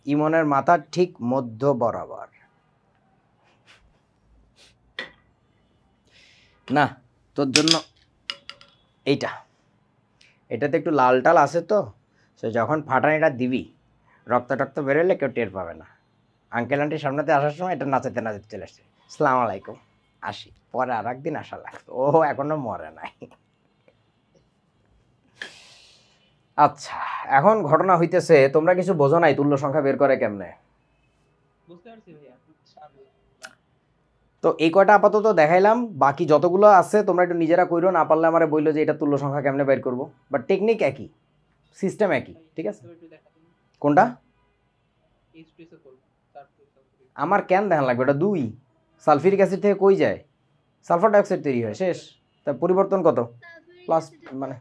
ইমনের মাথার ঠিক মধ্য বরাবর। না তোর জন্য এইটা, এটাতে একটু লাল টাল আছে তো, সে যখন ফাটানিটা দিবি রক্ত টক্ত বেরোলে কেউ টের পাবে না। আঙ্কেল আন্টির সামনেতে আসার সময় এটা নাচাতে নাচাতে চলে আসছে, আসসালামু আলাইকুম, আসি, পরে আর একদিন আসা লাগতো, ও এখনো মরে নাই। আচ্ছা এখন ঘটনা হইতেছে তোমরা কিছু বোঝো নাই তুল্য সংখ্যা বের করে কেমনে। তো এই কয়টা আপাতত দেখাইলাম, বাকি যতগুলো আছে তোমরা একটু নিজেরা কইরো, না পারলে আমারে বললো যে এটা তুল্য সংখ্যা কেমনে বের করবো, বাট টেকনিক একই, সিস্টেম একই, ঠিক আছে। কোনটা আমার কেন দেখা লাগবে, এটা 2 সালফিউরিক অ্যাসিড থেকে কই যায়, সালফার ডাইঅক্সাইড তৈরি হয়, শেষ। তা পরিবর্তন কত, প্লাস মানে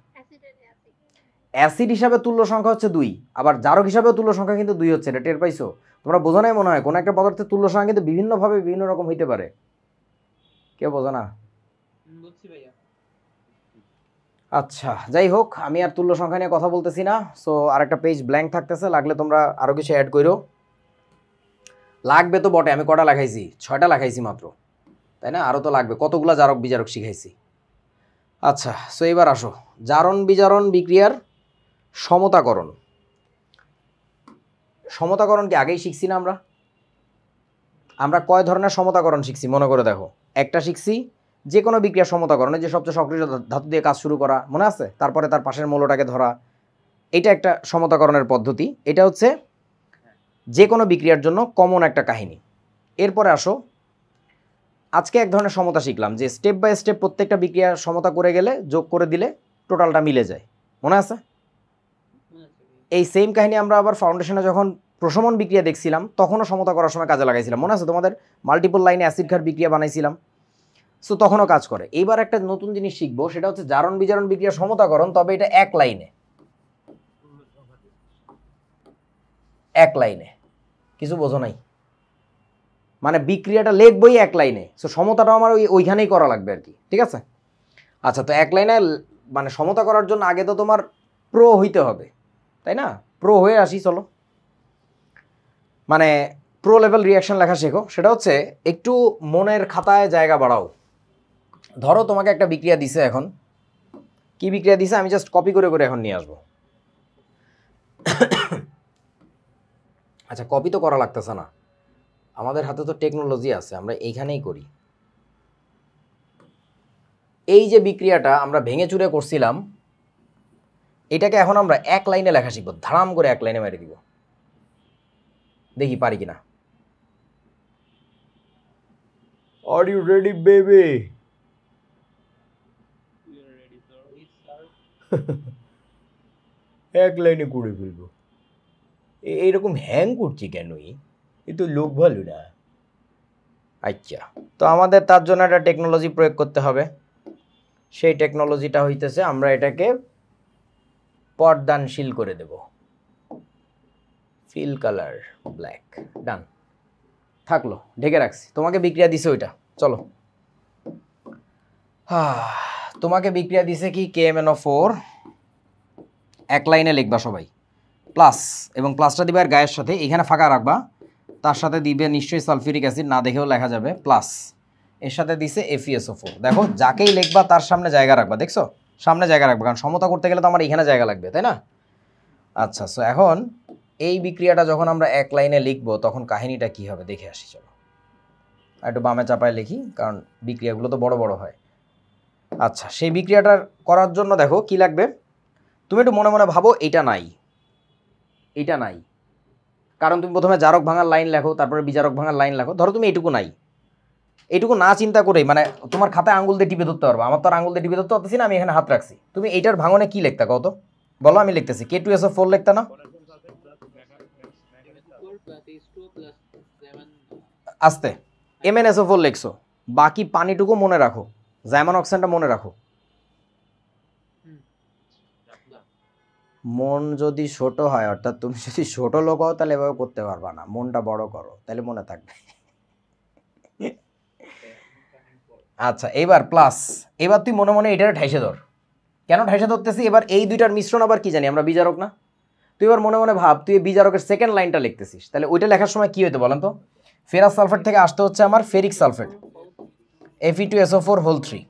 অ্যাসিড হিসাবে তুল্য সংখ্যা হচ্ছে 2, আবার জারক হিসাবেও তুল্য সংখ্যা কিন্তু 2 হচ্ছে, এটা টের পাইছো তোমরা? বোঝো নাই মনে হয়, কোনো একটা পদার্থের তুল্য সংখ্যা কিন্তু বিভিন্নভাবে বিভিন্ন রকম হইতে পারে, কেউ বোঝো না? আচ্ছা যাই হোক, আমি আর তুল্য সংখ্যা নিয়ে কথা বলতেছি না, সো আরেকটা পেজ ব্ল্যাঙ্ক থাকতেছে, লাগলে তোমরা আরও কিছু অ্যাড করো। লাগবে তো বটে, আমি কটা লেখাইছি, 6টা লেখাইছি মাত্র, তাই না? আরও তো লাগবে, কতগুলা জারক বিজারক শিখাইছি। আচ্ছা সো এবার আসো জারণ বিজারণ বিক্রিয়ার সমতাকরণ। সমতাকরণ কি আগেই শিখছি না আমরা? আমরা কয় ধরনের সমতাকরণ শিখছি মনে করে দেখো। একটা শিখছি যে কোনো বিক্রিয়ার সমতাকরণে, যে সবচেয়ে সক্রিয় ধাতু দিয়ে কাজ শুরু করা, মনে আছে? তারপরে তার পাশের মৌলটাকে ধরা, এটা একটা সমতাকরণের পদ্ধতি, এটা হচ্ছে যে কোনো বিক্রিয়ার জন্য কমন একটা কাহিনী। এরপরে আসো আজকে এক ধরনের সমতা শিখলাম, যে স্টেপ বাই স্টেপ প্রত্যেকটা বিক্রিয়া সমতা করে গেলে, যোগ করে দিলে টোটালটা মিলে যায়, মনে আছে? এই সেম কাহিনী আমরা আবার ফাউন্ডেশনে যখন প্রশমন বিক্রিয়া দেখছিলাম তখনও সমতা করার সময় কাজে লাগাইছিলাম, মনে আছে তোমাদের? মাল্টিপল লাইনে অ্যাসিড ক্ষার বিক্রিয়া বানাইছিলাম, সো তখনও কাজ করে। এইবার একটা নতুন জিনিস শিখবো, সেটা হচ্ছে জারণ বিজারণ বিক্রিয়া সমতাকরণ, তবে এটা এক লাইনে, এক লাইনে, কিছু বোঝো নাই? মানে বিক্রিয়াটা লিখবই এক লাইনে, সো সমতাটাও আমার ওইখানেই করা লাগবে আর কি, ঠিক আছে? আচ্ছা তো এক লাইনে মানে সমতা করার জন্য আগে তো তোমার প্রো হইতে হবে, তাই না? প্রো হয়ে আসি চলো, মানে প্রো লেভেল রিয়াকশন লেখা শেখো। সেটা হচ্ছে একটু মনের খাতায় জায়গা বাড়াও। ধরো তোমাকে একটা বিক্রিয়া দিছে, এখন কি বিক্রিয়া দিছে আমি জাস্ট কপি করে করে এখন নিয়ে আসবো। আচ্ছা কপি তো করা লাগতেছে না, আমাদের হাতে তো টেকনোলজি আছে, আমরা এইখানেই করি। এই যে বিক্রিয়াটা আমরা ভেঙে চুরে করছিলাম, এটাকে এখন আমরা এক লাইনে লেখা শিখবো, ধারাম করে এক লাইনে মেরে দিব, দেখি পারি কিনা। Are you ready baby? এক লাইনে করে ফেলবো, এইরকম হ্যাং করছি কেন? এই তো লোক ভালো না। আচ্ছা তো আমাদের তার জন্য একটা টেকনোলজি প্রয়োগ করতে হবে, সেই টেকনোলজিটা হইতেছে আমরা এটাকে পর্দানশীল করে দেব, ফিল কালার ব্ল্যাক, ডান থাকলো, ঢেকে রাখছি। তোমাকে বিক্রিয়া দিছে ওইটা, চলো তোমাকে বিক্রিয়া দিছে কি KMnO4, এক লাইনে লিখবা সবাই, প্লাস, এবং প্লাসটা দিবে আর গায়ের সাথে, এখানে ফাঁকা রাখবা, তার সাথে দিবে নিশ্চয়ই সালফিউরিক অ্যাসিড, না দেখেও লেখা যাবে প্লাস, এর সাথে দিছে FeSO4। দেখো যাকেই লিখবা তার সামনে জায়গা রাখবা, দেখছো? সামনে জায়গা রাখবা, কারণ সমতা করতে গেলে তো আমার এখানে জায়গা লাগবে, তাই না? আচ্ছা সো এখন এই বিক্রিয়াটা যখন আমরা এক লাইনে লিখবো তখন কাহিনীটা কি হবে দেখে আসি, চলো একটু বামে চাপায় লিখি, কারণ বিক্রিয়াগুলো তো বড় বড় হয়। আচ্ছা সেই বিক্রিয়াটার করার জন্য দেখো কি লাগবে, তুমি একটু মনে মনে ভাবো এইটা নাই, এইটা নাই, কারণ তুমি প্রথমে জারক ভাঙার লাইন লেখো, তারপরে বিজারক ভাঙার লাইন লেখো। ধরো তুমি এইটুকু নাই, এইটুকু না চিন্তা করেই মানে তোমার খাতায় আঙুল দিয়ে টিপে ধরতে পারবো, আমার তো আর আঙুল দিয়ে টিপে ধরতে পারতেছি না, আমি এখানে হাত রাখছি। তুমি এইটার ভাঙনে কি লিখতা কত বলো? আমি লিখতেছি K2SO4 লিখতা না? আস্তে MnSO4 লিখছো, বাকি পানিটুকু মনে রাখো, জাইমান অক্সাইডটা মনে রাখো। মন যদি ছোট হয়, অর্থাৎ তুমি যদি ছোট লোক হও তাহলে এভাবে করতে পারবা না, মনটা বড় করো তাহলে মনে থাকবে। আচ্ছা এবার প্লাস, এবার তুই মনে মনে এটারে ঠাইসে ধর। কেন ঠাইসে ধরতেছি? এবার এই দুইটার মিশ্রণ আবার কি জানি আমরা, বিজারক না? তুই এবার মনে মনে ভাব, তুই বিজারকের সেকেন্ড লাইনটা লিখতেছিস, তাহলে ওইটা লেখার সময় কি হইতো বলেন তো? ফেরাস সালফেট থেকে আসতে হচ্ছে আমার ferric sulphate Fe2SO4 whole 3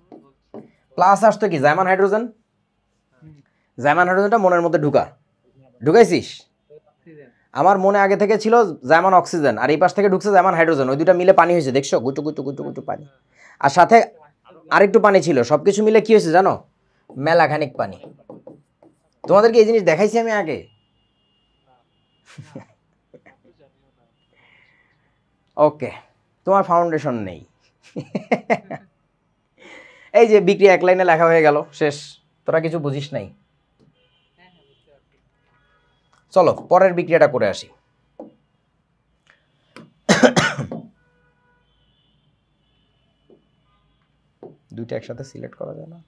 plus আসতো কি জাইমান হাইড্রোজেন। জাইমান হাইড্রোজেনটা মনের মধ্যে ঢুকাইছিস? আমার মনে আগে থেকে ছিল জাইমান অক্সিজেন, আর এই পাশ থেকে ঢুকছে জাইমান হাইড্রোজেন, ওই দুটা মিলে পানি হয়েছে, দেখছো? গুটু গুটু গুটু গুটু পানি, আর সাথে আরেকটু পানি ছিল, সবকিছু মিলে কি হয়েছে জানো? মেলাখানিক পানি। তোমাদেরকে এই জিনিস দেখাইছি আমি আগে? ওকে, তোমার ফাউন্ডেশন নেই। এই যে বিক্রিয়া এক লাইনে লেখা হয়ে গেল, শেষ। তোরা কিছু বুঝিস নাই। চলো পরের বিক্রিয়াটা করে আসি। দুইটা একসাথে সিলেক্ট করা যায় না?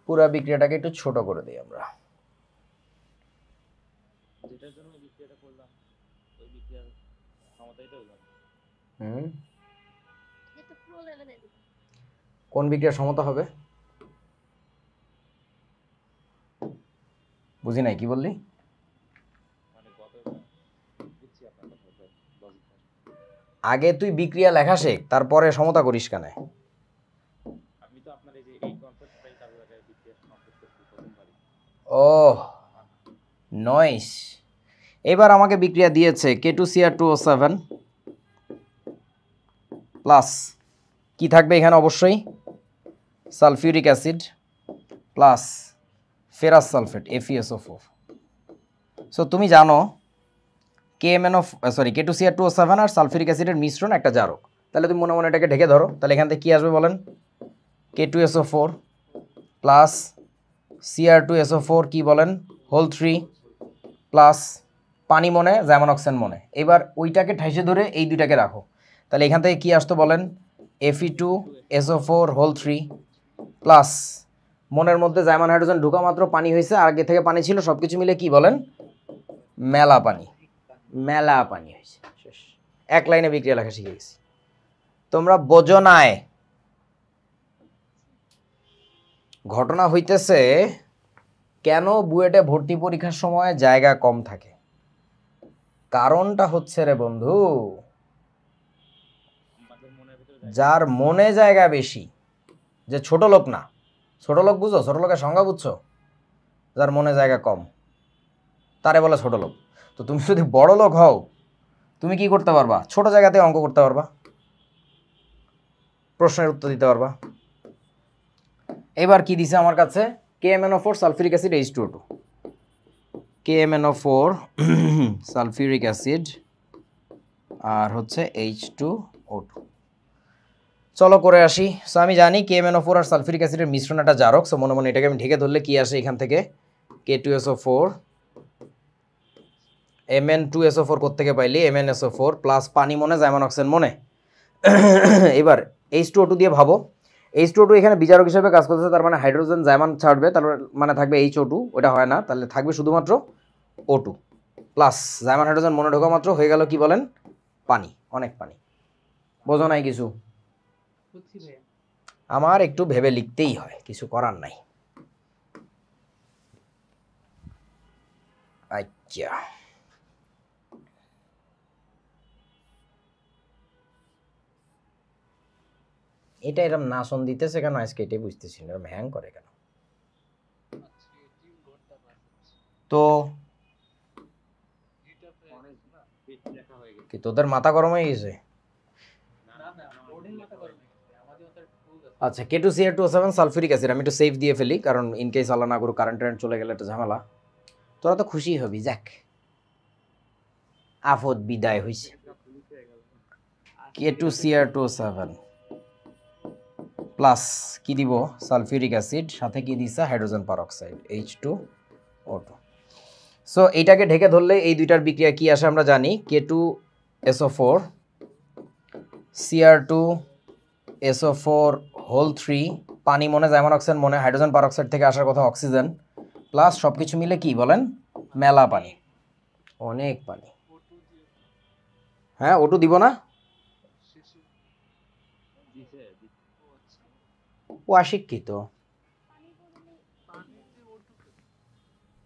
পুরো বিক্রিয়াটাকে একটু ছোট করে দিই আমরা। যেটার জন্য বিক্রিয়াটা করলাম ওই বিক্রিয়ার ক্ষমতাই তো হলো। এটা পুরো লেভেলে কোন বিক্রিয়ার সমতা হবে? বুঝি নাই, কি বললি? আগে তুই বিক্রিয়া লেখা শেখ, তারপরে সমতা করিস কেন? ও নয়েস। এবার আমাকে বিক্রিয়া দিয়েছে K2Cr2O7 প্লাস কি থাকবে এখানে? অবশ্যই sulphuric acid plus ferrous sulphate FeSO4। So তুমি জানো K2Cr2O7 আর সালফিউরিক অ্যাসিডের মিশ্রণ একটা জারক। তাহলে তুমি মনে মনে এটাকে ঢেকে ধরো, তাহলে এখান থেকে কী আসবে বলেন? K2SO4 প্লাস Cr2SO4 কি বলেন? হোল 3 প্লাস পানি মনে, জাইমান অক্সিজেন মনে। এবার ওইটাকে ঠাইসে ধরে এই দুইটাকে রাখো, তাহলে এখান থেকে কি আসতো বলেন? Fe2SO4 হোল 3 প্লাস মনের মধ্যে জাইমান হাইড্রোজেন ঢুকা মাত্র পানি হয়েছে, আর আগে থেকে পানি ছিল, সব কিছু মিলে কি বলেন? মেলা পানি। মেলা পানি হয়েছে, শেষ। এক লাইনে বিক্রিয়া লেখা শিখে গেছি। তোমরা বোঝো নাই। ঘটনা হইতেছে কেন বুয়েটে ভর্তি পরীক্ষার সময় জায়গা কম থাকে? কারণটা হচ্ছে রে বন্ধু, যার মনে জায়গা বেশি, যে ছোট লোক না, ছোট লোক বুঝো? ছোট লোকের সংজ্ঞা বুঝছো? যার মনে জায়গা কম তারে বলে ছোট লোক। তো তুমি যদি বড় লোক হও, তুমি কি করতে পারবা? ছোট জায়গাতে অঙ্ক করতে পারবা, প্রশ্নের উত্তর দিতে পারবা। এবার কি দিছে আমার কাছে? KMnO4 sulphuric acid H2O2, KMnO4 sulphuric acid আর হচ্ছে H2O2। চলো করে আসি। সো আমি জানি KMnO4 আর সালফিউরিক অ্যাসিডের মিশ্রণ একটা জারক। সো মনে মনে এটাকে আমি ঢেকে ধরলে কি আসে এখান থেকে? K2SO4 Mn2SO4 কোত্থেকে পাইলি? MnSO4 প্লাস পানি মনে, জাইমান অক্সিজেন মনে। এবার H2O2 দিয়ে ভাবো, H2O2 এখানে বিজারক হিসেবে কাজ করতেছে, তার মানে হাইড্রোজেন জাইমান ছাড়বে, তার মানে থাকবে HO2, ওটা হয় না, তাহলে থাকবে শুধুমাত্র O2 প্লাস জাইমান হাইড্রোজেন মনে ঢোকা মাত্র হয়ে গেল কি বলেন? পানি, অনেক পানি। বোঝো নাই কিছু? আমার একটু ভেবে লিখতেই হয়, কিছু করার নাই। আচ্ছা, এটা এরকম নাশন দিতেছে কেন আজকে? এটাই বুঝতেছি না, এরকম হ্যাং করে কেন? তো কি তোদের মাথা গরম হয়ে গেছে? আচ্ছা, K2Cr2O7 সালফিউরিক অ্যাসিড আমি একটু সেভ দিয়ে ফেলি, কারণ ইন কেস আল্লাহ না করুক কারেন্ট চলে গেলে একটা ঝামেলা। তোরা তো খুশি হবি, যাক আফত বিদায় হয়েছে। K2Cr2O7 প্লাস কি দিব? সালফিউরিক অ্যাসিড, সাথে কি দিছে? Hydrogen peroxide H2O2। সো এইটাকে ঢেকে ধরলে এই দুইটার বিক্রিয়া কি আসে আমরা জানি। K2SO4 Cr2SO4 হোল 3 পানি মনে, জাইমান অক্সিজেন মনে, হাইড্রোজেন পারঅক্সাইড থেকে আসার কথা অক্সিজেন, প্লাস সব কিছু মিলে কি বলেন? মেলা পানি, অনেক পানি। হ্যাঁ, O2 দিব না? ও অশিক্ষিত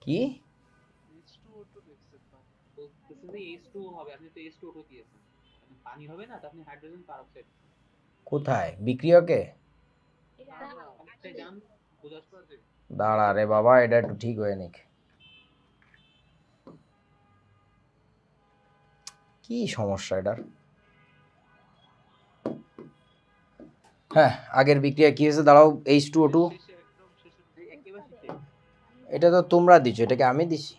কি কোথায় বিক্রিয়কে দাঁড়া রে বাবা এটা একটু ঠিক হয়ে নিক কি সমস্যা এটার হ্যাঁ আগের বিক্রিয়া কি হয়েছে দাঁড়াও H2O2 এটা তো তোমরা দিছো এটাকে আমি দিছি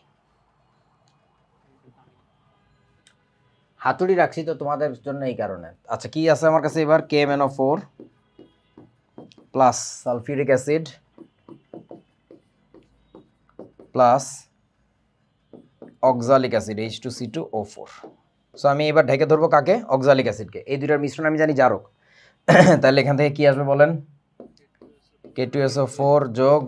হাতুড়ি রাখছি তো তোমাদের জন্য এই কারণে আচ্ছা কি আছে আমার কাছে এবার KMnO4 plus sulphuric acid plus oxalic acid H2C2O4 so আমি এবার ঢেকে ধরবো কাকে অক্সালিক অ্যাসিডকে এই দুইটার মিশ্রণ আমি জানি জারক তাহলে এখান থেকে কি আসবে বলেন K2SO4 যোগ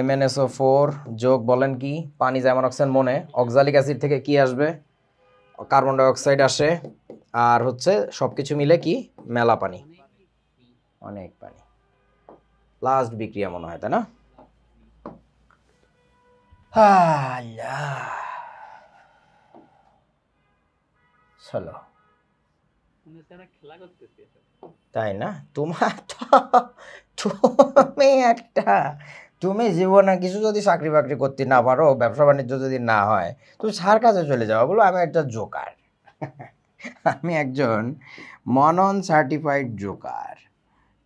MnSO4 যোগ বলেন কি পানি যেমন অক্সিজেন মনে অক্সালিক অ্যাসিড থেকে কি আসবে কার্বন ডাই অক্সাইড আসে আর হচ্ছে সবকিছু মিলে কি মেলা পানি অনেক পানি লাস্ট বিক্রিয়া মনে হয় তাই না চলো তাই না তোমার তুমি একটা তুমি জীবনে কিছু যদি চাকরি বাকরি করতে না পারো ব্যবসা বাণিজ্য যদি না হয় তুমি সার কাজে চলে যাও বলো আমি একটা জোকার আমি একজন মনন certified Joker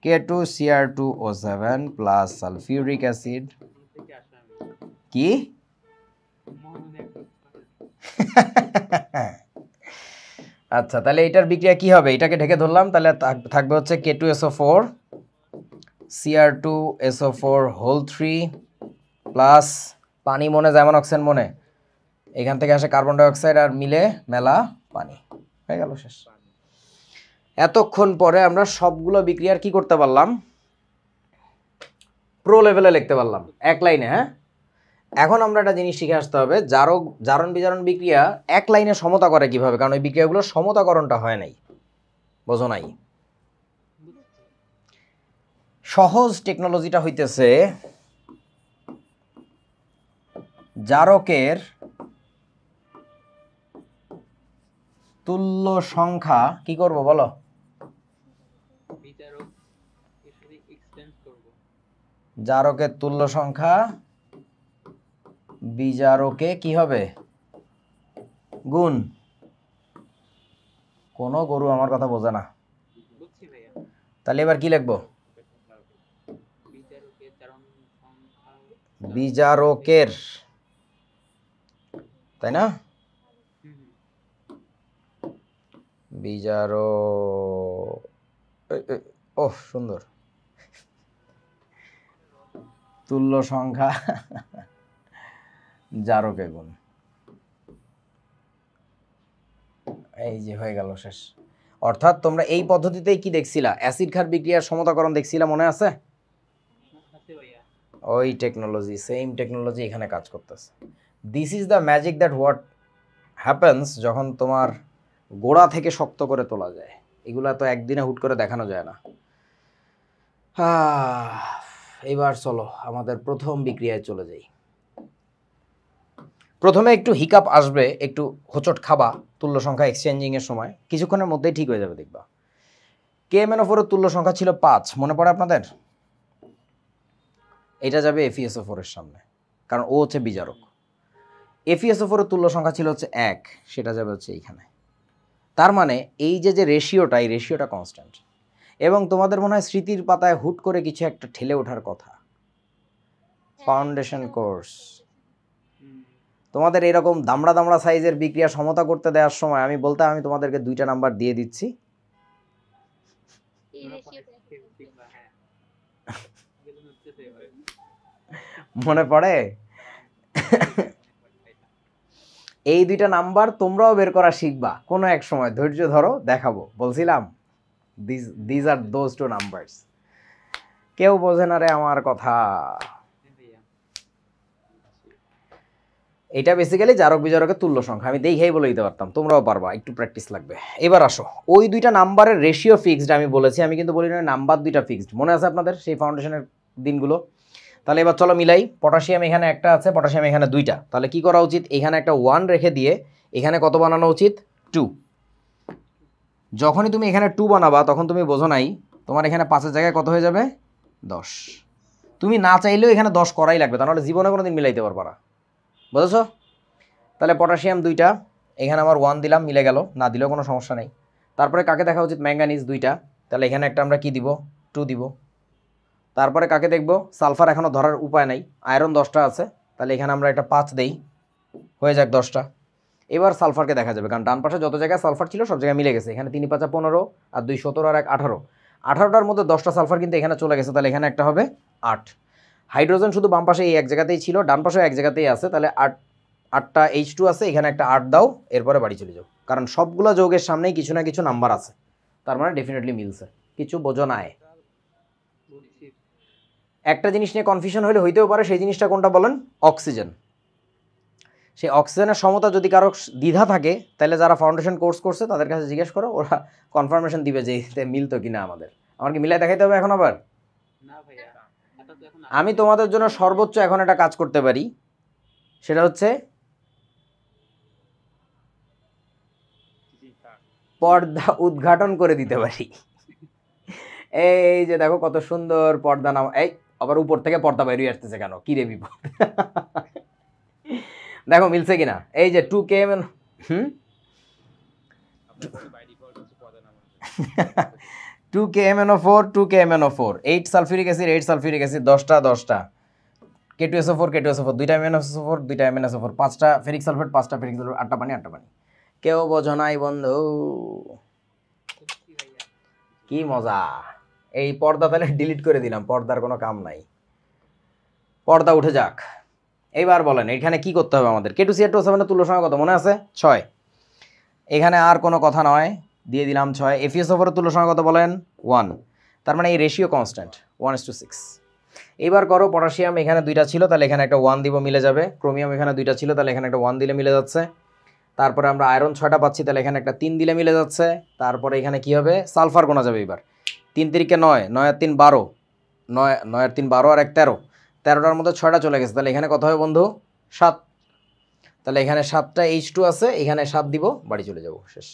K2Cr2O7 plus sulphuric acid কি আচ্ছা তাহলে এটার বিক্রিয়া কি হবে এটাকে ঢেকে ধরলাম তাহলে থাকবে হচ্ছে K2SO4 Cr2SO4 হোল 3 প্লাস পানি মনে যেমন অক্সিজেন মনে এখান থেকে আসে কার্বন ডাই অক্সাইড আর মিলে মেলা পানি হয়ে গেল শেষ এতক্ষণ পরে আমরা সবগুলো বিক্রিয়ার কি করতে পারলাম প্রো লেভেলে লিখতে পারলাম এক লাইনে হ্যাঁ এখন আমরা একটা জিনিস শিখে আসতে হবে জারণ বিজারণ বিক্রিয়া এক লাইনে সমতা করে কিভাবে কারণ ওই বিক্রিয়াগুলো সমতাকরণটা হয় নাই বোঝো নাই সহজ টেকনোলজিটা হইতেছে জারকের তুল্য সংখ্যা কি করব বলো জারকের তুল্য সংখ্যা বিজারকে কি হবে গুণ কোনো গরু আমার কথা বোঝে না তাহলে এবার কি লিখবো বিজারকের তাই না বিজারো ও সুন্দর তুল্য সংখ্যা জারকে গুণ এই যে হয়ে গেল শেষ অর্থাৎ তোমরা এই পদ্ধতিতেই কি দেখছিলা অ্যাসিড ক্ষার বিক্রিয়ার সমতাকরণ দেখছিলা মনে আছে ওই টেকনোলজি সেম টেকনোলজি এখানে কাজ করতেছে this is the magic that what happens যখন তোমার গোড়া থেকে শক্ত করে তোলা যায় এগুলা তো একদিনে হুট করে দেখানো যায় না এবার চলো আমাদের প্রথম বিক্রিয়ায় চলে যাই প্রথমে একটু হিকাপ আসবে একটু হোঁচট খাবা তুল্য সংখ্যা এক্সচেঞ্জিং এর সময় কিছুক্ষণের মধ্যেই ঠিক হয়ে যাবে দেখবা KMnO4 এর তুল্য সংখ্যা ছিল 5 মনে পড়ে আপনাদের এটা যাবে FeSO4 এর সামনে কারণ ও হচ্ছে বিজারক FeSO4 এর তুল্য সংখ্যা ছিল হচ্ছে 1 সেটা যাবে হচ্ছে এইখানে তার মানে এই যে রেশিওটা এই রেশিওটা কনস্ট্যান্ট এবং তোমাদের মনে হয় স্মৃতির পাতায় হুট করে কিছু একটা ঠেলে ওঠার কথা ফাউন্ডেশন কোর্স তোমাদের এরকম দামড়া দামড়া সাইজের বিক্রিয়া সমতা করতে দেওয়ার সময় আমি বলতাম আমি তোমাদেরকে 2টা নাম্বার দিয়ে দিচ্ছি মনে পড়ে এই 2টা নাম্বার তোমরাও বের করা শিখবা কোনো এক সময় ধৈর্য ধরো দেখাবো বলছিলাম দিস আর দোজ 2 নাম্বারস কেউ বোঝে না রে আমার কথা এটা বেসিক্যালি জারক বিজারকের তুল্য সংখ্যা, আমি দেখেই বলে দিতে পারতাম, তোমরাও পারবা, একটু প্র্যাকটিস লাগবে। এবার আসো, ওই দুইটা নাম্বারের রেশিও ফিক্সড আমি বলেছি, আমি কিন্তু বলি না নাম্বার দুইটা ফিক্সড, মনে আছে আপনাদের সেই ফাউন্ডেশনের দিনগুলো? তাহলে এবার চলো মিলাই, পটাশিয়াম এখানে একটা আছে, পটাশিয়াম এখানে দুইটা, তাহলে কি করা উচিত, এখানে একটা 1 রেখে দিয়ে এখানে কত বানানো উচিত, 2। যখনই তুমি এখানে 2 বানাবা তখন তুমি বোঝো নাই তোমার এখানে 5-এর জায়গায় কত হয়ে যাবে, 10। তুমি না চাইলেও এখানে 10 করাই লাগবে, তাহলে জীবনে কোনো দিন মিলাইতে পারবা না, বুঝেছো? তাহলে পটাশিয়াম দুইটা, এখানে আমার 1 দিলাম, মিলে গেল, না দিলেও কোনো সমস্যা নেই। তারপরে কাকে দেখা উচিত, ম্যাঙ্গানিজ দুইটা, তাহলে এখানে একটা আমরা কি দিব, 2 দিব। তারপরে কাকে দেখব, সালফার এখনও ধরার উপায় নাই, আয়রন 10টা আছে, তাহলে এখানে আমরা একটা 5 দেই, হয়ে যাক 10টা। এবার সালফারকে দেখা যাবে, কারণ ডান পাশে যত জায়গায় সালফার ছিল সব জায়গায় মিলে গেছে, এখানে 3 × 5 = 15, আর 2 = 17, আর 1 = 18, 18টার মধ্যে 10টা সালফার কিন্তু এখানে চলে গেছে, তাহলে এখানে একটা হবে 8। হাইড্রোজেন শুধু বাম পাশে এই এক জায়গাতেই ছিল, ডান পাশেও এক জায়গাতেই আছে, তাহলে 8টা H2 আছে, এখানে একটা 8 দাও, এরপরে বাড়ি চলে যাও, কারণ সবগুলো যৌগের সামনেই কিছু না কিছু নাম্বার আছে, তার মানে ডেফিনেটলি মিলছে। কিছু বোঝো নাই? একটা জিনিস নিয়ে কনফিউশন হলে হইতেও পারে, সেই জিনিসটা কোনটা বলেন, অক্সিজেন। সেই অক্সিজেনের সমতা যদি কারো দ্বিধা থাকে, তাহলে যারা ফাউন্ডেশন কোর্স করছে তাদের কাছে জিজ্ঞেস করো, ওরা কনফার্মেশন দিবে যে এতে মিলতো কিনা আমাদের। আমার কি মিলাই দেখাইতে হবে এখন আবার? আমি তোমাদের জন্য সর্বোচ্চ এখন একটা কাজ করতে পারি, সেটা হচ্ছে পর্দা উদ্ঘাটন করে দিতে পারি। এই যে দেখো কত সুন্দর পর্দা নাম, এই আবার উপর থেকে পর্দা বেরিয়ে আসতেছে কেন, কি রে বিপদ। দেখো মিলছে কিনা, এই যে 2kmn, 2kMnO4, 2kMnO4, 8 sulphuric acid, 8 sulphuric acid, 10টা 10টা, K2SO4, K2SO4, 2টা MnSO4, 2টা MnSO4, 5টা ফেরিক সালফেট, 5টা ফেরিক সালফেট, 8টা পানি, 8টা পানি। কেউ বোঝো নাই বন্ধু, কি মজা। এই পর্দা তাহলে ডিলিট করে দিলাম, পর্দার কোনো কাম নাই, পর্দা উঠে যাক। এইবার বলেন এখানে কি করতে হবে আমাদের, K2CR2O7 তুল্য সংখ্যা কত মনে আছে, 6। এখানে আর কোনো কথা নয়, দিয়ে দিলাম 6। FeSO4 তুল্য সংখ্যা কত বলেন, 1। তার মানে এই রেশিও কনস্ট্যান্ট, 1:6। এবার করো, পটাশিয়াম এখানে 2টা ছিল, তাহলে এখানে একটা 1 দিব, মিলে যাবে। ক্রোমিয়াম এখানে 2টা ছিল, তাহলে এখানে একটা 1 দিলে মিলে যাচ্ছে। তারপরে আমরা আয়রন 6টা পাচ্ছি, তাহলে এখানে একটা 3 দিলে মিলে যাচ্ছে। তারপরে এখানে কি হবে, সালফার গোনা যাবে এবার, 3 × 3 = 9, 9 × 3 = 12, 9 × 3 = 12, আর 1 = 13, 13টার মধ্যে 6টা চলে গেছে, তাহলে এখানে কত হবে বন্ধু, 7। তাহলে এখানে 7টা H2 আছে, এখানে 7 দিব, বাড়ি চলে যাব, শেষ।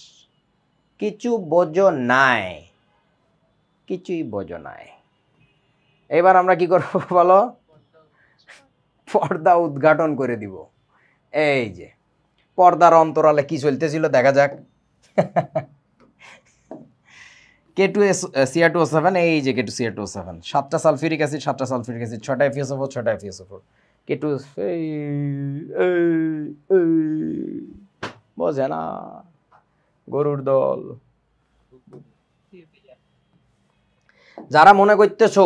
কিছু বোঝো নাই, কিছুই বোঝো নাই। এবার আমরা কি করব বলো, পর্দা উদ্ঘাটন করে দিব। এই যে পর্দার অন্তরালে কি চলতেছিল দেখা যাক। K2CR2O7, এই যে K2CR2O7, 7টা সালফিউরিক অ্যাসিড, 7টা সালফিউরিক অ্যাসিড, 6টা FeSO4, 6টা FeSO4, K2 বোঝে না গরুর দল। যারা মনে করতেছো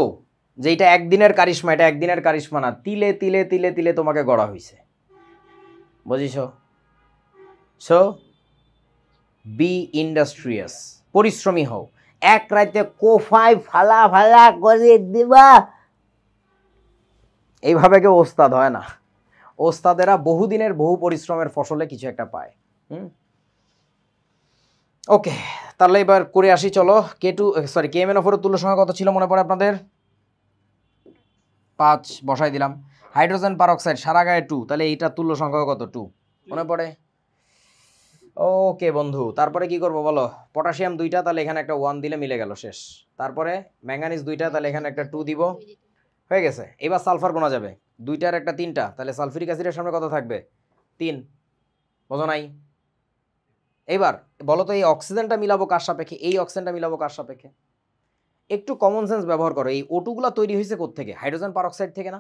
যে এটা একদিনের কারিশমা, এটা একদিনের কারিশমা না, তিলে তিলে তিলে তিলে তোমাকে গড়া হয়েছে, বুঝিস? সো বি ইন্ডাস্ট্রিয়াস, পরিশ্রমী হও, এক রাতে কোফায় ফালা ফালা করে দিবা। এইভাবে কেউ ওস্তাদ হয় না, ওস্তাদেরা বহুদিনের বহু পরিশ্রমের ফসলে কিছু একটা পায়। ওকে, তাহলে এবার করে আসি, চলো। KMnO4 তুল্য সংখ্যা কত ছিল মনে পড়ে আপনাদের, 5 বসাই দিলাম। হাইড্রোজেন পারঅক্সাইড সারা গায়ে 2, তাহলে এইটা তুল্য সংখ্যা কত, 2 মনে পড়ে? ওকে বন্ধু, তারপরে কি করব বলো, পটাশিয়াম 2টা, তাহলে এখানে একটা 1 দিলে মিলে গেল, শেষ। তারপরে ম্যাঙ্গানিজ 2টা, তাহলে এখানে একটা 2 দিব, হয়ে গেছে। এবার সালফার গোনা যাবে, 2টার একটা 3টা, তাহলে সালফিউরিক অ্যাসিডের সামনে কত থাকবে, 3, বোঝো নাই? এবার বলো তো এই অক্সিজেনটা মিলাবো কার সাপেক্ষে, এই অক্সিজেনটা মিলাবো কার সাপেক্ষে? একটু কমন সেন্স ব্যবহার করো। এই O2গুলো তৈরি হয়েছে কোত্থেকে, হাইড্রোজেন পারঅক্সাইড থেকে না?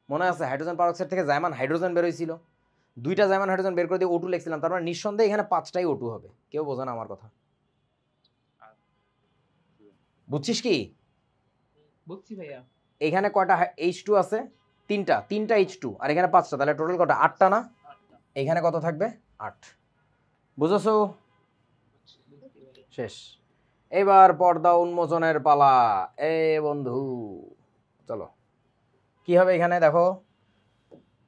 মনে আছে হাইড্রোজেন পারঅক্সাইড থেকে জাইমান হাইড্রোজেন বের হয়েছিল, 2টা জাইমান হাইড্রোজেন বের করে দিয়ে O2 লিখছিলাম, তার মানে নিঃসন্দেহে এখানে 5টাই O2 হবে। কেউ বোঝে না আমার কথা, বুঝছিস কি? বুঝছি ভাইয়া। এখানে কয়টা H2 আছে, 3টা H2, আর এখানে 5টা, তাহলে টোটাল কটা, 8টা না? এখানে কত থাকবে, 8। বুঝেছো? শেষ। এবার পর্দা উন্মোচনের পালা। এ বন্ধু চলো, কি হবে এখানে দেখো,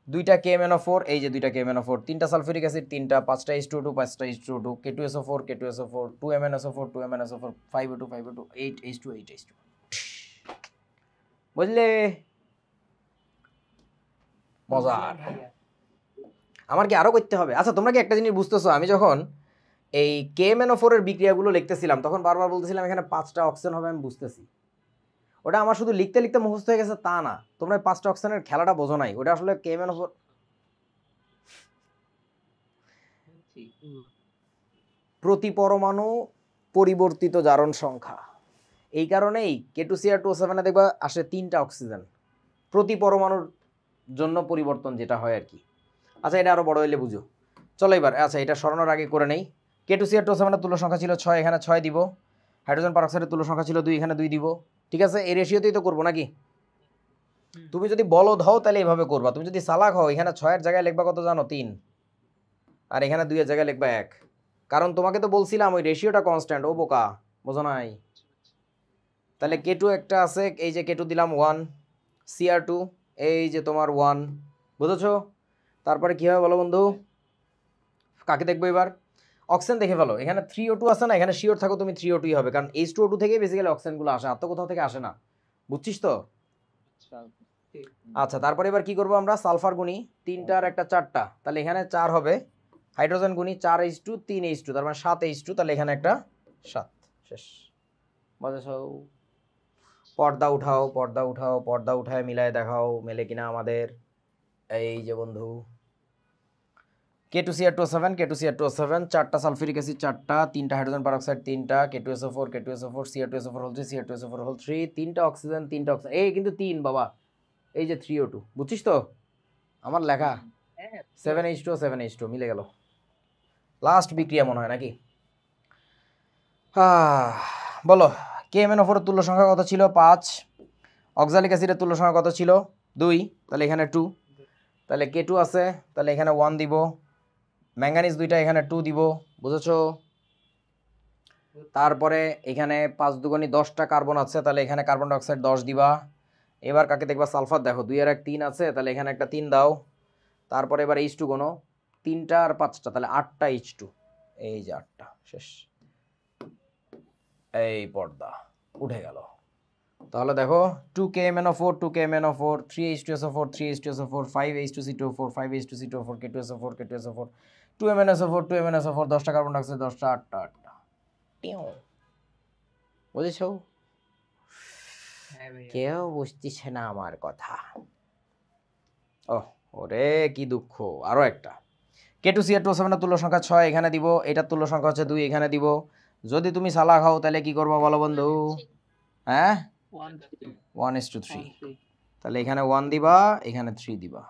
দুইটা KMnO4, এই যে দুইটা KMnO4, তিনটা সালফিউরিক অ্যাসিড, তিনটা, 5টা H2O2, 5টা H2O2, K2SO4, K2SO4, 2 MnSO4, 2 MnSO4, 5O2, 5O2, 8 H2, 8 H2, বুঝলে? মজার। আমার কি আরো করতে হবে? আচ্ছা, তোমরা কি একটা জিনিস বুঝতেছো, আমি যখন এই KMnO4 এর বিক্রিয়াগুলো লিখতেছিলাম তখন বারবার বলতেছিলাম এখানে 5টা অক্সিজেন হবে, আমি বুঝতেছি। ওটা আমার শুধু লিখতে লিখতে মুখস্থ হয়ে গেছে তা না, তোমরা 5টা অক্সিজেনের খেলাটা বোঝো নাই। ওটা আসলে KMnO4 প্রতি পরমাণু পরিবর্তিত জারণ সংখ্যা। এই কারণেই K2Cr2O7 এ দেখবা আসে 3টা অক্সিজেন প্রতি পরমাণুর জন্য পরিবর্তন যেটা হয় আর কি। আচ্ছা, এটা আরো বড় হইলে বুঝো। চলো এবার, আচ্ছা এটা সরানোর আগে করে নেই। K2Cr2O7 এর তুল্য সংখ্যা ছিল 6, এখানে 6 দিব। হাইড্রোজেন পারঅক্সাইডের তুল্য সংখ্যা ছিল 2, এখানে 2 দিব। ঠিক আছে, এই রেশিওতেই তো করবো নাকি? তুমি যদি বলদ হও তাহলে এইভাবে করবা, তুমি যদি চালাক হও এখানে 6 এর জায়গায় লিখবা কত জানো? 3, আর এখানে 2 এর জায়গায় লিখবা 1। কারণ তোমাকে তো বলছিলাম ওই রেশিওটা কনস্ট্যান্ট। ও বোকা, বোঝো নাই? তাহলে K2 একটা আছে, এই যে K2 দিলাম 1, Cr2 এই যে তোমার 1, বুঝেছো? তারপরে কি হবে বলো বন্ধু? কাকে দেখবো এবার? অক্সিজেন দেখে ফেলো। এখানে 3O2 আছে না, এখানে শিওর থাকো তুমি 3O2 হবে, কারণ H2O2 থেকে বেসিক্যালি অক্সিজেনগুলো আসে, আর তো কোথাও থেকে আসে না। বুঝছিস তো? আচ্ছা, তারপরে এবার কি করবো আমরা? সালফার গুনি 3টা আর একটা 4টা, তাহলে এখানে 4 হবে। হাইড্রোজেন গুনি 4H2, 3H2, তার মানে 7H2, তাহলে এখানে একটা 7। শেষ। বুঝেছো? পর্দা উঠাও, পর্দা উঠাও, পর্দা উঠায় মিলায় দেখাও মেলে কিনা আমাদের। এই যে বন্ধু, K2Cr2O7, K2Cr2O7, 4টা সালফিউরিক অ্যাসিড 4টা, 3টা হাইড্রোজেন পারঅক্সাইড 3টা, K2SO4, K2SO4, Cr2SO4, Cr2SO4, 3টা অক্সিজেন, 3টা অক্সিজেন, এই কিন্তু 3 বাবা, এই যে 3O2, বুঝছিস তো? আমার লেখা 7H2O, 7H2 মিলে গেল। লাস্ট বিক্রিয়া মনে হয় নাকি? বলো, KMnO4 এর তুল্য সংখ্যা কত ছিল? 5। অক্সালিক অ্যাসিডের তুল্য সংখ্যা কত ছিল? 2, তাহলে এখানে 2, তাহলে K2 আছে, তাহলে এখানে 1 দিব। ম্যাঙ্গানিজ 2টা, এখানে 2 দিব, বুঝেছো? তারপরে এখানে 5 দুগুণী 10টা কার্বন আছে, তাহলে এখানে কার্বন ডাইঅক্সাইড 10 দিবা। এবার কাকে দেখবা? সালফার। দেখো 2 এর 1 3 আছে, তাহলে এখানে একটা 3 দাও। তারপরে এবার H2 গোনো, 3টা আর 5টা, তাহলে 8টা H2, এই যে 8টা। শেষ। এই পর্দা উঠে গেল। তাহলে দেখো 2KMnO4, 2KMnO4, 3H2SO4, 3H2SO4, 5H2C2O4, 5H2C2O4, K2SO4, K2SO4, 2MnSO4, 2MnSO4, 10টা কার্বন ডাইঅক্সাইড 10টা, 8টা 8টা। বুঝেছো? কেউ বুঝতেছে না আমার কথা। ওরে কি দুঃখ। আরো একটা, K2Cr2O7 এর তুল্য সংখ্যা 6, এখানে দিব। এটার তুল্য সংখ্যা হচ্ছে 2, এখানে দিব। যদি তুমি সালা খাও তাহলে কি করবা বলো বন্ধু? হ্যাঁ, 1:3, তাহলে এখানে 1 দিবা, এখানে 3 দিবা।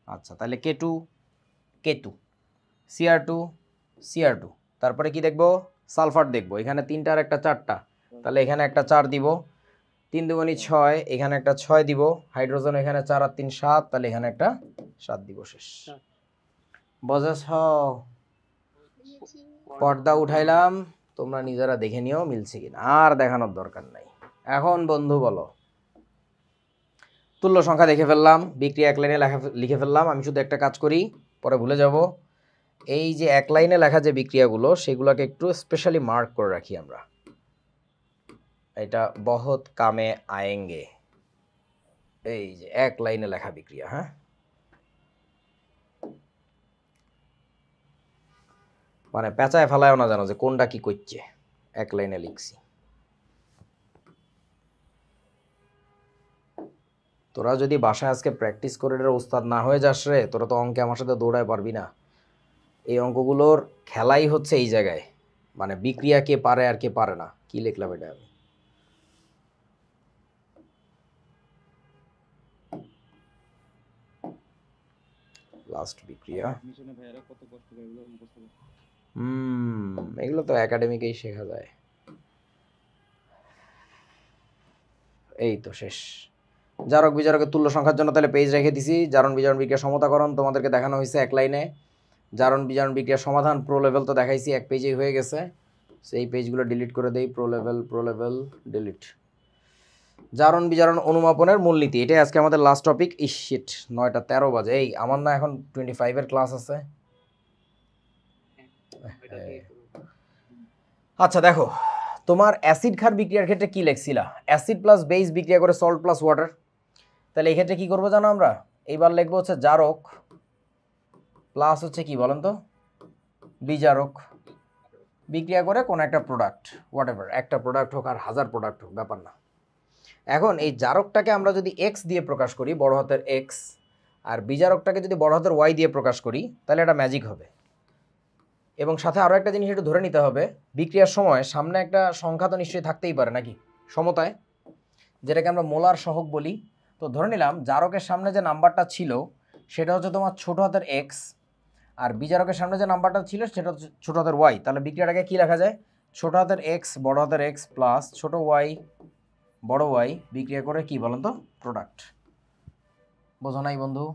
আচ্ছা, তাহলে K2, K2, Cr2, Cr2, তারপরে কি দেখবো? সালফার দেখবো। এখানে 3টা আর একটা 4টা, তাহলে এখানে একটা 4 দিব। 3 দুগুণী 6, এখানে একটা 6 দিব। হাইড্রোজেন এখানে 4 আর 3 7, তাহলে এখানে একটা 7 দিব। শেষ। বুঝেছ? পর্দা উঠাইলাম, তোমরা নিজেরা দেখে নিও মিলছে কিনা, আর দেখানোর দরকার নাই। এখন বন্ধু বলো, তুল্য সংখ্যা দেখে ফেললাম, বিক্রিয়া এক লাইনে লিখে ফেললাম। আমি শুধু একটা কাজ করি, পরে ভুলে যাব। এই যে এক লাইনে লেখা যে বিক্রিয়াগুলো, সেগুলোকে একটু স্পেশালি মার্ক করে রাখি আমরা। এটা বহুত কামে আয়েঙ্গে। এই যে এক লাইনে লেখা বিক্রিয়া, হ্যাঁ, মানে পেঁচায় ফেলায়ও না জানো যে কোনটা কি করছে, এক লাইনে লিখছি। তোরা যদি বাসায় আজকে প্র্যাকটিস করে এটার উস্তাদ না হয়ে যাস রে, তোরা তো অঙ্কে আমার সাথে দৌড়ায় পারবি না। এই অঙ্কগুলোর খেলাই হচ্ছে এই জায়গায়, মানে বিক্রিয়া কে পারে আর কে পারে না। কি লিখলাম এটা আমি? লাস্ট বিক্রিয়া। এগুলো তো একাডেমিকেই শেখা যায়। এই তো শেষ। জারক বিজারকের তুল্য সংখ্যার জন্য তাহলে পেজ রেখে দিছি। জারণ বিজারণ বিক্রিয়া সমতাকরণ তোমাদেরকে দেখানো হয়েছে এক লাইনে। জারণ বিজারণ বিক্রিয়ার সমাধান প্রো লেভেল তো দেখাইছি, এক পেজেই হয়ে গেছে। সেই পেজগুলো ডিলিট করে দেই। Pro level delete. জারণ বিজারণ অনুমাপনের মূলনীতি, এটাই আজকে আমাদের লাস্ট টপিক। শিট 9:13 বাজে। এই আমার না এখন 25 এর ক্লাস আছে। আচ্ছা দেখো, তোমার অ্যাসিড ক্ষার বিক্রিয়ার ক্ষেত্রে কি লিখছিলা? অ্যাসিড প্লাস বেস বিক্রিয়া করে সল্ট প্লাস ওয়াটার। তাহলে এই ক্ষেত্রে কি করবো জানো আমরা? এইবার লিখবো হচ্ছে জারক প্লাস হচ্ছে কি বলেন তো, বিজারক বিক্রিয়া করে কোন একটা প্রোডাক্ট, হোয়াট এভার, একটা প্রোডাক্ট হোক আর হাজার প্রোডাক্ট হোক, ব্যাপার না। এখন এই জারকটাকে আমরা যদি এক্স দিয়ে প্রকাশ করি, বড় হাতের এক্স, আর বিজারকটাকে যদি বড় হাতের ওয়াই দিয়ে প্রকাশ করি, তাহলে এটা ম্যাজিক হবে। এবং সাথে আরও একটা জিনিস একটু ধরে নিতে হবে, বিক্রিয়ার সময় সামনে একটা সংখ্যা তো নিশ্চয়ই থাকতেই পারে নাকি সমতায়, যেটাকে আমরা মোলার সহগ বলি। তো ধরে নিলাম জারকের সামনে যে নাম্বারটা ছিল সেটা হচ্ছে তোমার ছোট হাতের এক্স, আর বিজারকের সামনে যে নাম্বারটা ছিল সেটা হচ্ছে ছোট হাতের ওয়াই। তাহলে বিক্রিয়াটাকে কী লেখা যায়? ছোট হাতের এক্স বড় হাতের এক্স প্লাস ছোট ওয়াই বড় ওয়াই বিক্রিয়া করে কি বলেন তো, প্রোডাক্ট। বোঝো নাই বন্ধু?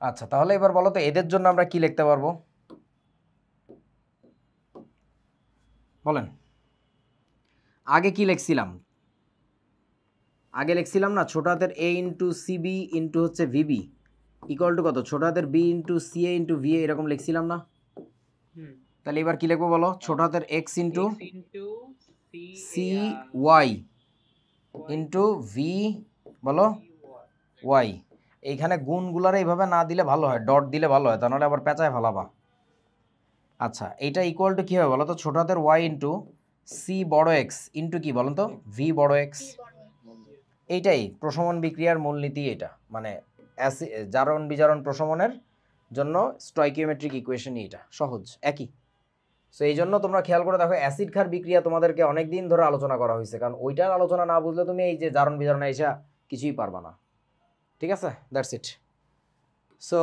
আচ্ছা তাহলে এবার বলো তো এদের জন্য আমরা কি লিখতে পারবো বলেন? আগে কি লিখছিলাম? আগে লিখছিলাম না ছোট হাতের এ ইন্টু সিবি ইন্টু হচ্ছে ভিবি ইকুয়াল টু কত, ছোট হাতের b into CA into VA, এরকম লিখছিলাম না? তাহলে এবার কি লিখবো বলো? ছোট হাতের x into C y into V বলো ওয়াই। এইখানে গুণগুলার এইভাবে না দিলে ভালো হয়, ডট দিলে ভালো হয়, তা নাহলে আবার পেঁচায় ফেলাবা। আচ্ছা এইটা ইকুয়াল টু কী হবে বলো তো? ছোট হাতের ওয়াই ইন্টু সি বড় এক্স ইন্টু কি বলেন তো, ভি বড় এক্স। এইটাই প্রশমন বিক্রিয়ার মূলনীতি। এটা মানে জারণ বিজারণ প্রশমনের জন্য স্টয়কিওমেট্রিক ইকুয়েশনই, এটা সহজ একই। সো এই জন্য তোমরা খেয়াল করে দেখো, অ্যাসিড ক্ষার বিক্রিয়া তোমাদেরকে অনেক দিন ধরে আলোচনা করা হয়েছে, কারণ ওইটার আলোচনা না বুঝলে তুমি এই যে জারণ বিজারণে এসে কিছুই পারবা না। ঠিক আছে, দ্যাটস ইট। সো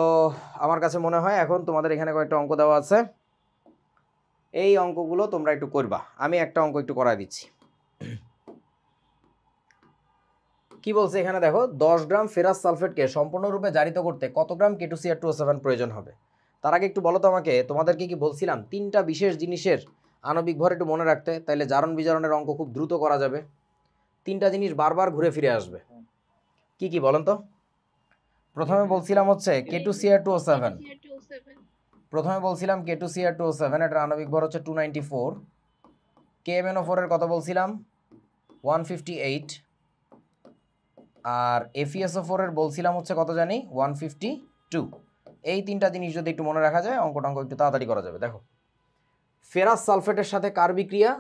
আমার কাছে মনে হয় এখন তোমাদের এখানে কয়েকটা অঙ্ক দেওয়া আছে, এই অঙ্কগুলো তোমরা একটু করবা। আমি একটা অঙ্ক একটু করাই দিচ্ছি। কি বলছে এখানে দেখো, 10 গ্রাম ফেরাস সালফেটকে সম্পূর্ণরূপে জারিত করতে কত গ্রাম K2CR2O7 প্রয়োজন হবে? তার আগে একটু বলো তো আমাকে, তোমাদেরকে কি বলছিলাম 3টা বিশেষ জিনিসের আণবিক ভর একটু মনে রাখতে, তাইলে জারণ বিজারণের অঙ্ক খুব দ্রুত করা যাবে। 3টা জিনিস বারবার ঘুরে ফিরে আসবে। কি কি বলেন তো? প্রথমে বলছিলাম হচ্ছে K2CR2O7, প্রথমে বলছিলাম K2CR2O7, এটার আণবিক ভর হচ্ছে 294। KMnO4 এর কত বলছিলাম? 158। আর FeSO4 এর বলছিলাম হচ্ছে কত জানি, 152। এই 3টা জিনিস যদি একটু মনে রাখা যায়, অঙ্কটা একটু তাড়াতাড়ি করা যাবে। দেখো ফেরাস সালফেটের সাথে কার বিক্রিয়া?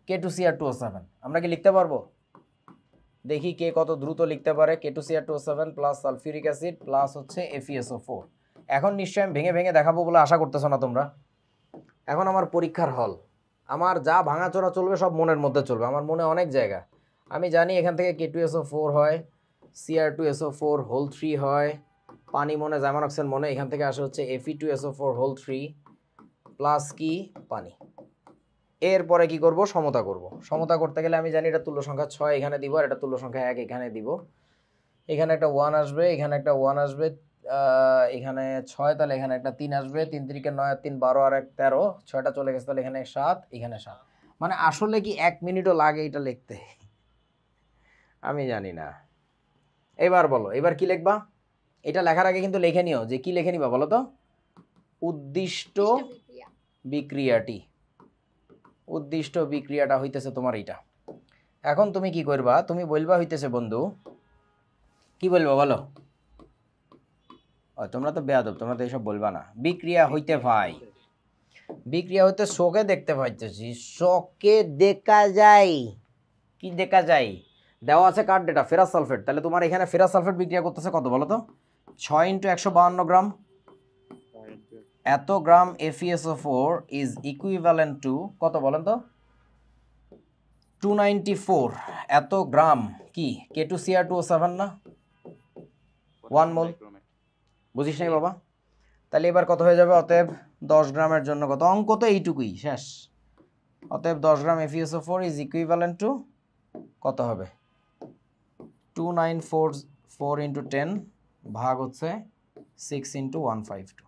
K2CR2O7। আমরা কি লিখতে পারবো? দেখি কে কত দ্রুত লিখতে পারে। K2CR2O7 plus sulphuric acid plus হচ্ছে FeSO4। এখন নিশ্চয়ই আমি ভেঙে ভেঙে দেখাবো বলে আশা করতেছো না তোমরা। এখন আমার পরীক্ষার হল, আমার যা ভাঙাচোরা চলবে সব মনের মধ্যে চলবে। আমার মনে অনেক জায়গা, আমি জানি এখান থেকে K2SO4 হয়, Cr2SO4 হোল 3 হয়, পানি মনে জাইমান অক্সাইড মনে এখান থেকে আসে হচ্ছে Fe2SO4 হোল 3 প্লাস কি পানি। এরপরে কি করব? সমতা করব। সমতা করতে গেলে আমি জানি এটা তুল্য সংখ্যা 6 এখানে দিব, আর এটা তুল্য সংখ্যা 1 এখানে দিব। এখানে একটা 1 আসবে, এখানে একটা 1 আসবে, এখানে 6, তাহলে এখানে একটা 3 আসবে, 3 3 9 আর 3 12 আর 1 13, 6টা চলে গেছে, তাহলে এখানে 7, এখানে 7। মানে আসলে কি 1 মিনিটও লাগে এটা লিখতে? আমি জানি না। এবার বলো, এবার কি লিখবা? এটা লেখার আগে কিন্তু লিখে নিও যে কি লিখে নিবা বলো তো? উদ্দিষ্ট বিক্রিয়াটি। উদ্দিষ্ট বিক্রিয়াটা হইতেছে তোমার এইটা। এখন তুমি কি করবা? তুমি বলবা হইতেছে বন্ধু, কি বলবো বলো? তোমরা তো বেয়াদব, তোমরা তো এইসব বলবা না। বিক্রিয়া হইতে ভাই, বিক্রিয়া হইতে চোখে দেখতে পাইতেছি, চোখে দেখা যায়। কি দেখা যায়? দেওয়া আছে কার ডেটা? Ferrous sulphate. তাহলে তোমার এখানে ফেরাস সালফেট বিক্রিয়া করতেছে কত বলো তো? 6 × 152 গ্রাম। এত গ্রাম FeSO4 ইজ ইকুইভ্যালেন্ট টু কত বলেন তো? 294। এত গ্রাম কি K2CR2O7 না? 1 মোল। বুঝিস নাই বাবা? তাহলে এবার কত হয়ে যাবে? অতএব 10 গ্রামের জন্য কত? অঙ্ক তো এইটুকুই, শেষ। অতএব 10 গ্রাম FeSO4 ইজ ইকুইভ্যালেন্ট টু কত হবে? 2944 × 10 ভাগ হচ্ছে 6 × 152।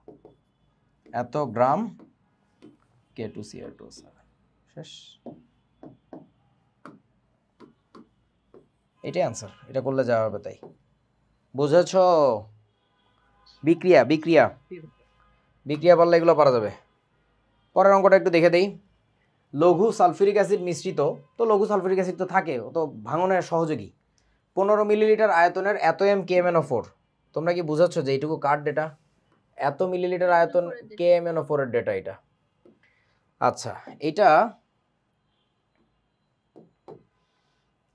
এত গ্রাম K2CR2O7, শেষ। এটাই আনসার, এটা করলে যাওয়া হবে। তাই বুঝেছ? বিক্রিয়া বিক্রিয়া বিক্রিয়া বললে এগুলো পারা যাবে। পরের অঙ্কটা একটু দেখে দেই। লঘু সালফিউরিক অ্যাসিড মিশ্রিত, তো লঘু সালফিউরিক অ্যাসিড তো থাকে, ও তো ভাঙনের সহযোগী। 15 মিলিলিটার আয়তনের এত এম KMnO4। তোমরা কি বুঝাচ্ছ যে এইটুকু কার ডেটা? এত মিলিলিটার আয়তন KMnO4 এর ডেটা এটা। আচ্ছা, এটা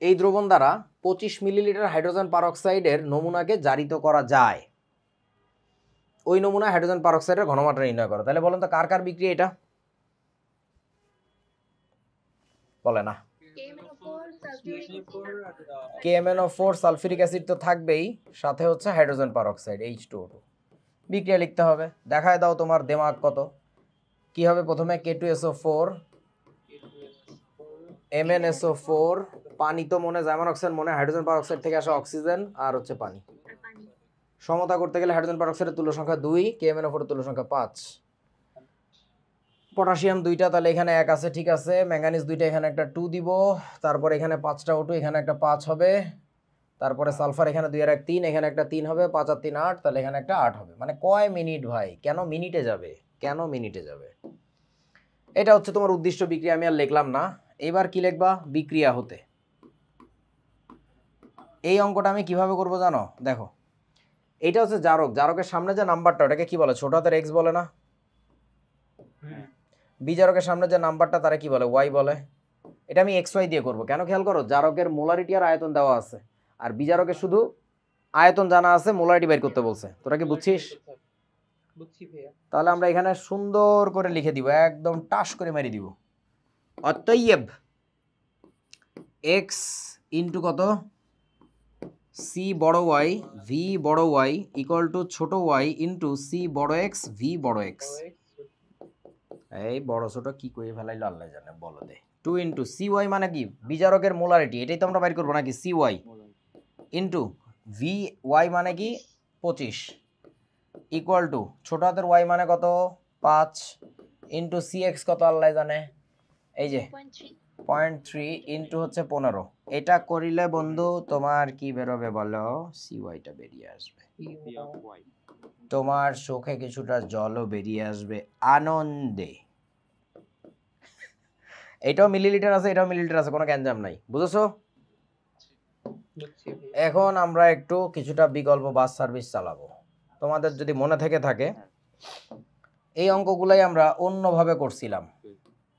এই দ্রবণ দ্বারা 25 মিলিলিটার হাইড্রোজেন পারঅক্সাইডের নমুনাকে জারিত করা যায়। ওই নমুনায় হাইড্রোজেন পারঅক্সাইডের ঘনমাত্রা নির্ণয় করো। তাহলে বলেন তো কার কার বিক্রিয়া এটা? বলে না। KMnO4 সালফিউরিক অ্যাসিড তো থাকবেই, সাথে হচ্ছে হাইড্রোজেন পারঅক্সাইড H2O2। বিক্রিয়া লিখতে হবে। দেখায় দাও তোমার দিমাগ কত। কি হবে? প্রথমে K2SO4 MnSO4, পানি তো মনে জার্মান অক্সাইড মনে, হাইড্রোজেন পারঅক্সাইড থেকে আসা অক্সিজেন আর হচ্ছে পানি। সমতা করতে গেলে হাইড্রোজেন পারঅক্সাইডের তুল্য সংখ্যা 2, KMnO4 এর তুল্য সংখ্যা 5। পটাশিয়াম 2টা, তাহলে এখানে 1 আছে, ঠিক আছে। ম্যাঙ্গানিজ 2টা, এখানে একটা 2 দিব। তারপর এখানে 5টা O2, এখানে একটা 5 হবে। তারপরে সালফার এখানে 2 আর 1 3, এখানে একটা 3 হবে। 5 আর 3 8, তাহলে এখানে একটা 8 হবে। মানে কয় মিনিট ভাই? কেন মিনিটে যাবে? কেন মিনিটে যাবে? এটা হচ্ছে তোমার উদ্দিষ্ট বিক্রিয়া, আমি আর লিখলাম না। এবার কি লিখবা? বিক্রিয়া হতে। এই অঙ্কটা আমি কিভাবে করব জানো? দেখো, এটা হচ্ছে জারক, জারকের সামনে যে নাম্বারটা ওটাকে কি বলে? ছোট হাতের এক্স বলে না? বিজারকের সামনে যে নাম্বারটা তারা কি বলে? ওয়াই বলে। এটা আমি এক্স ওয়াই দিয়ে করব। কেন? খেয়াল করো, জারকের মোলারিটি আর আয়তন দেওয়া আছে, আর বিজারকের শুধু আয়তন জানা আছে, মোলারিটি বের করতে বলছে। তোরা কি বুঝছিস? বুঝছি ভাইয়া। তাহলে আমরা এখানে সুন্দর করে লিখে দিব, একদম টাস করে মেরে দিব। অতএব এক্স ইন্টু কত? সি বড় ওয়াই ভি বড় ওয়াই ইকুয়াল টু ছোট ওয়াই ইন্টু সি বড় এক্স ভি বড় এক্স। এই বড় ছোট কি করে ফেলাইলো আল্লাহ জানে, বলো দে। 2 ইন্টু সি ওয়াই মানে কি? বিজারকের মোলারিটি, এটাই তো আমরা বাইর করবো নাকি? C y into V y মানে কি? 25 ইকুয়াল টু ছোট হাতের ওয়াই মানে কত? 5 ইন্টু সি এক্স কত আল্লাহ জানে, এই যে 0.3 ইন্টু হচ্ছে 15। এটা করিলে বন্ধু তোমার কি বেরোবে বলো? সি ওয়াইটা বেরিয়ে আসবে। তোমার চোখে কিছুটা জলও বেরিয়ে আসবে আনন্দে। এটাও মিলিলিটার আছে, এটাও মিলিলিটার আছে, কোনো গ্যাঞ্জাম নাই। বুঝেছো? এখন আমরা একটু কিছুটা বিকল্প বাস সার্ভিস চালাবো। তোমাদের যদি মনে থেকে থাকে, এই অঙ্কগুলাই আমরা অন্যভাবে করছিলাম,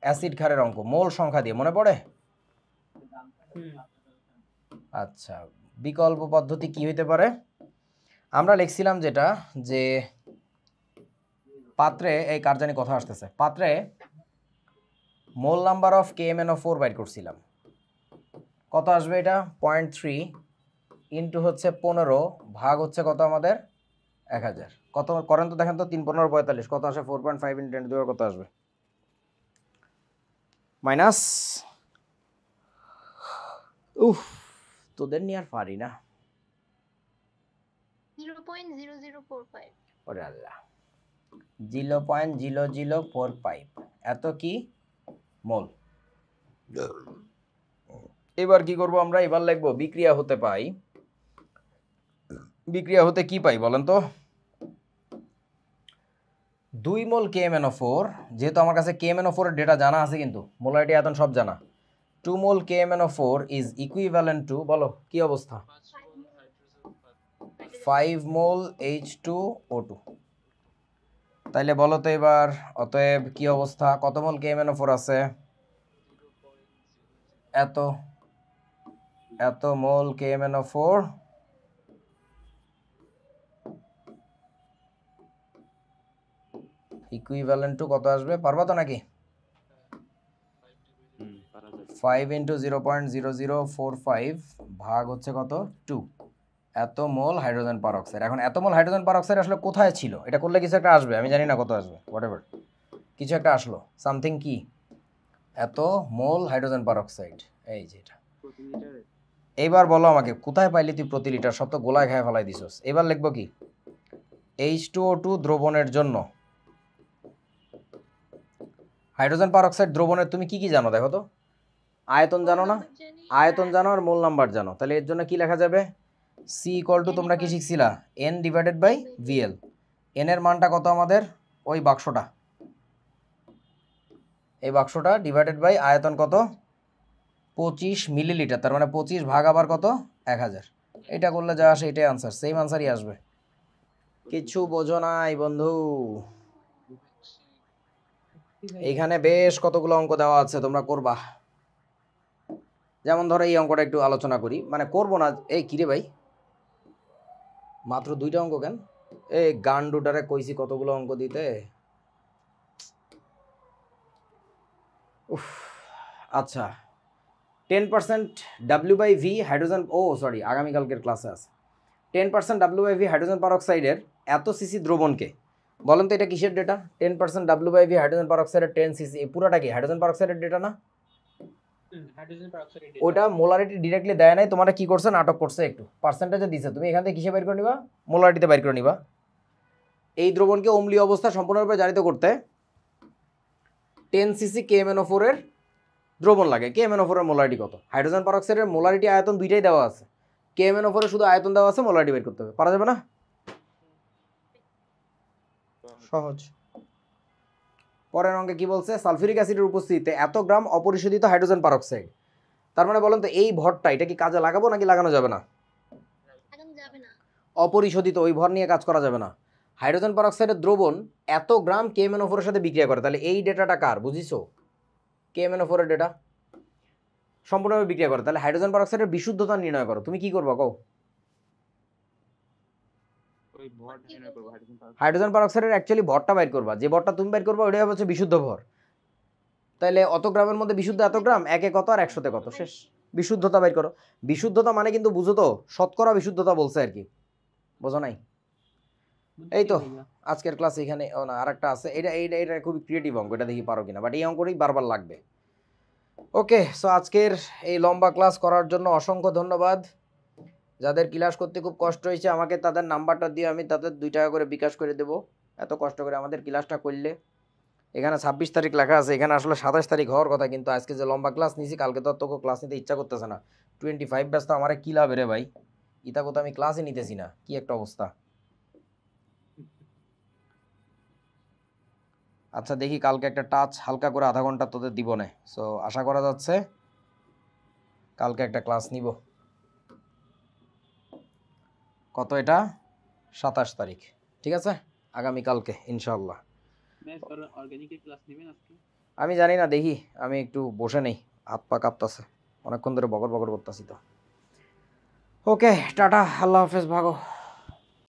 অ্যাসিড ক্ষারের অঙ্ক মোল সংখ্যা দিয়ে, মনে পড়ে? আচ্ছা, বিকল্প পদ্ধতি কি হইতে পারে? আমরা লিখছিলাম যেটা, যে পাত্রে, এই কার জানি কথা আসতেছে, পাত্রে মোল নাম্বার অফ KMnO4 বাইর করছিলাম। কত আসবে এটা? 0.3 ইন্টু হচ্ছে 15 ভাগ হচ্ছে কত আমাদের? 1000। কত করেন তো দেখেন তো, 3 15 45, কত আসে? 4.5 ইন্টু 10 2 কত আসবে? মাইনাস, উফ, তোদের নিয়ে আর পারি না। 0.0045। ওরে আল্লাহ, 0.0045 এত কি মোল। এবার কি করব আমরা? এবার লিখবো বিক্রিয়া হতে পাই। বিক্রিয়া হতে কি পাই বলেন তো? 2 মোল KMnO4, যেহেতু আমার কাছে KMnO4 এর ডেটা জানা আছে, কিন্তু মোলারিটি আয়তন সব জানা। 2 মোল KMnO4 ইজ ইকুইভ্যালেন্ট টু, বলো কি অবস্থা? 5 মোল H2O2। তাইলে বলো তো এবার, অতএব কি অবস্থা? কত মোল KMnO4 আছে? এত মোল KMnO4 ইকুইভ্যালেন্ট টু কত আসবে? পারবা তো নাকি? 5 ইন্টু 0.0045 ভাগ হচ্ছে কত? 2। এত মোল হাইড্রোজেন পারঅক্সাইড। এখন এত মোল হাইড্রোজেন পারঅক্সাইড আসলে কোথায় ছিল? এটা করলে কিছু একটা আসবে, আমি জানি না কত আসবে, হোয়াটএভার, কিছু একটা আসলো, সামথিং। কি? এত মোল হাইড্রোজেন পারঅক্সাইড, এই যে এটা। এইবার বলো আমাকে, কোথায় পাইলি তুই প্রতি লিটার? সব তো গোলায় খায় ফেলাই দিছস। এবার লিখবো কি? H2O2 দ্রবণের জন্য হাইড্রোজেন পারঅক্সাইড দ্রবণের তুমি কি কি জানো দেখো তো? আয়তন জানো না, আয়তন জানো আর মূল নাম্বার জানো, তাহলে এর জন্য কি লেখা যাবে? সি ইকুয়াল টু তোমরা কি শিখছিলা? N divided by VL. N এর মানটা কত আমাদের? ওই বাক্সটা, এই বাক্সটা ডিভাইডেড বাই আয়তন কত? 25 মিলিলিটার, তার মানে 25 ভাগ আবার কত? 1000। এটা করলে যা আসে এটাই আনসার, সেম আনসারই আসবে। কিছু বোঝো নাই বন্ধু। এইখানে বেশ কতগুলো অঙ্ক দেওয়া আছে, তোমরা করবা। যেমন ধরো এই অঙ্কটা একটু আলোচনা করি, মানে করবো না। এই কিরে ভাই, মাত্র 2টা অঙ্ক কেন? এই গান্ডুটারে কইছি কতগুলো অঙ্ক দিতে। উফ, আচ্ছা 10% W/V হাইড্রোজেন, ও সরি আগামীকালকের ক্লাসে আছে। 10% W/V হাইড্রোজেন পারঅক্সাইডের এত সিসি দ্রবণকে, বলেন তো এটা কিসের ডেটা? 10% W/V হাইড্রোজেন পারঅক্সাইডের 10 সিসি, এই পুরোটা কি হাইড্রোজেন পারঅক্সাইডের ডেটা না? হাইড্রোজেন পারঅক্সাইড ওটা মোলারিটি ডিরেক্টলি দেয় নাই, তোমার কি করছে, নাটক করছে একটু, পার্সেন্টেজে দিছে। তুমি এখান থেকে কিসে বের করে নিবা? মোলারিটিতে বের করে নিবা। এই দ্রবণকে অম্লীয় অবস্থা সম্পূর্ণরূপে জারিত করতে 10 সিসি KMnO4 এর দ্রবণ লাগে। KMnO4 এর মোলারিটি কত? হাইড্রোজেন পারঅক্সাইডের মোলারিটি আয়তন দুইটাই দেওয়া আছে, KMnO4 এর শুধু আয়তন দেওয়া আছে, মোলারিটি বের করতে হবে। পারা যাবে না? সহজ। পরের অঙ্কে কি বলছে? সালফিউরিক অ্যাসিডের উপস্থিতিতে এত গ্রাম অপরিশোধিত হাইড্রোজেন পারঅক্সাইড। তার মানে বলেন তো এই ভরটা এটা কি কাজে লাগাবো নাকি লাগানো যাবে না? অপরিশোধিত, ওই ভর নিয়ে কাজ করা যাবে না। হাইড্রোজেন পারঅক্সাইডের দ্রবণ এত গ্রাম KMnO4 এর সাথে বিক্রিয়া করে, তাহলে এই ডেটাটা কার বুঝিছো? KMnO4 এর ডেটা সম্পূর্ণভাবে বিক্রিয়া করে, তাহলে হাইড্রোজেন পারঅক্সাইডের বিশুদ্ধতা নির্ণয় করো। তুমি কি করবা কও? হাইড্রোজেন পারঅক্সাইডের অ্যাকচুয়ালি ভরটা বাইর করবা, যে ভরটা তুমি বাইর করবা ওইটাই হচ্ছে বিশুদ্ধ ভর। তাহলে অত গ্রামের মধ্যে বিশুদ্ধ এত গ্রাম, একে কত আর 100তে কত, শেষ। বিশুদ্ধতা বাইর করো। বিশুদ্ধতা মানে কিন্তু বুঝো তো, শতকরা বিশুদ্ধতা বলছে আর কি, বোঝো নাই? এই তো আজকের ক্লাস এখানে। ও না, আরেকটা আছে, এটা খুবই ক্রিয়েটিভ অঙ্ক, এটা দেখি পারো কিনা, বাট এই অঙ্কটাই বারবার লাগবে। ওকে, সো আজকের এই লম্বা ক্লাস করার জন্য অসংখ্য ধন্যবাদ। যাদের ক্লাস করতে খুব কষ্ট হয়েছে আমাকে তাদের নাম্বারটা দিয়ে আমি তাদের 2 টাকা করে বিকাশ করে দেবো। এত কষ্ট করে আমাদের ক্লাসটা করলে। এখানে 26 তারিখ লেখা আছে, এখানে আসলে 27 তারিখ হওয়ার কথা, কিন্তু আজকে যে লম্বা ক্লাস নিয়েছি কালকে তো তোকে ক্লাস নিতে ইচ্ছা করতেছে না। 25 ব্যস্ত আমার কি লাভ রে ভাই, ইতা কোথাও আমি ক্লাসই নিতেছি না, কি একটা অবস্থা। আচ্ছা দেখি কালকে একটা টাচ হালকা করে আধা ঘন্টা তোদের দিব না, সো আশা করা যাচ্ছে কালকে একটা ক্লাস নিব। কত এটা? 27 তারিখ, ঠিক আছে, আগামীকালকে ইনশাল্লাহ। আমি জানি না, দেখি, আমি একটু বসে নেই, হাত পা কাঁপতাছে, অনেকক্ষণ ধরে বকর বকর করতেছি তো। ওকে, টাটা, আল্লাহ হাফেজ, ভাগো।